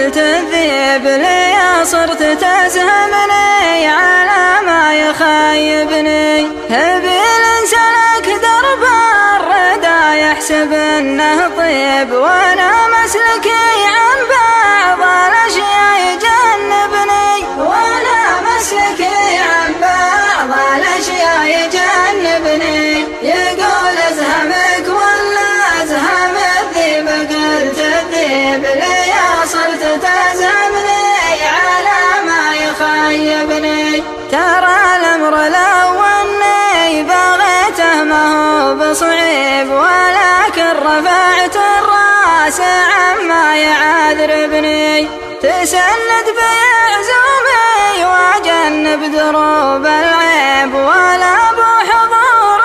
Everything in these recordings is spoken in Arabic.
قلت الذيب لي صرت تزهمني على ما يخيبني. هبيل سلك درب الردى يحسب انه طيب وانا مسلكي عن بعض الاشياء يجنبني. وانا مسلكي عن بعض الاشياء يجنبني. يقول ازهمك ولا ازهم الذيب قلت الذيب لي صرت تزهمني على ما يخيبني. ترى الامر لو اني بغيته ما هو بصعيب ولكن رفعت الراس عما يعذربني. تسند بعزومي واجنب دروب العيب ولا بحضور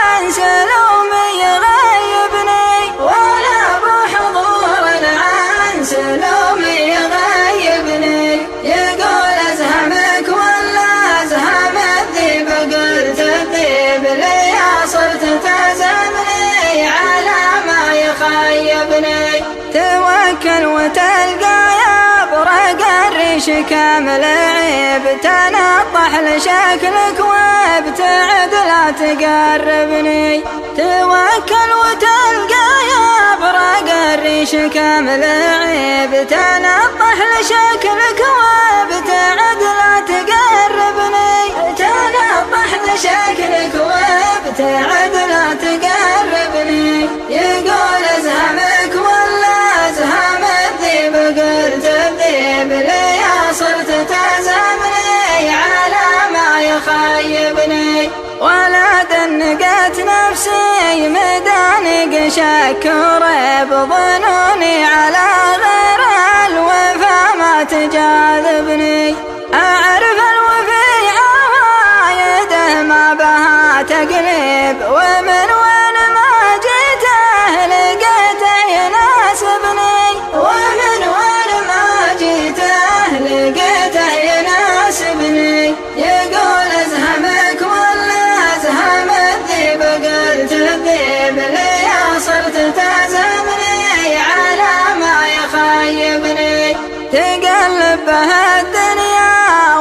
عن سلومي يغيبني. ولا بحضور عن سلومي يغيبني. يقول ازهمك ولا ازهم الذيب قلت الذيب لي صرت تزهمني على ما يخيبني. توكل وتلقى يا برق الريش كامل عيب. تنطح لشكلك وابتعد لا تقربني. توكل وتلقى يا برق الريش كامل عيب. تنطح لشكلك وابتعد لا تقربني. تنطح لشكلك وابتعد لا تقربني. يقول ازهمك ولا ازهم الذيب قلت الذيب لي صرت تزهمني على ما يخيبني. ولا دنقت نفسي مدانق شك وريب. ظنوني على غير الوفا ما تجاذبني. اعرف الوفي عوايده ما بها تقليب. ومن وين ما جيته لقيته يناسبني. ومن وين ما جيته لقيته يناسبني. يقول ازهمك ولا ازهم الذيب قلت الذيب لي صرت تزهمني على ما يخيبني. تقلب به الدنيا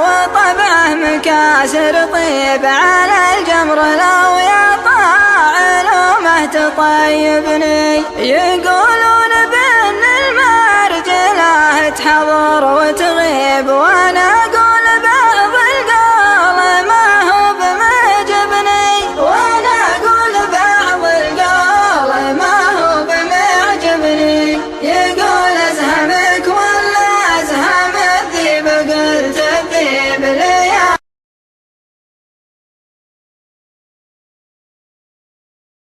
وطبعه مكاسر طيب. على الجمر لو يطاع علومه تطيبني. يقول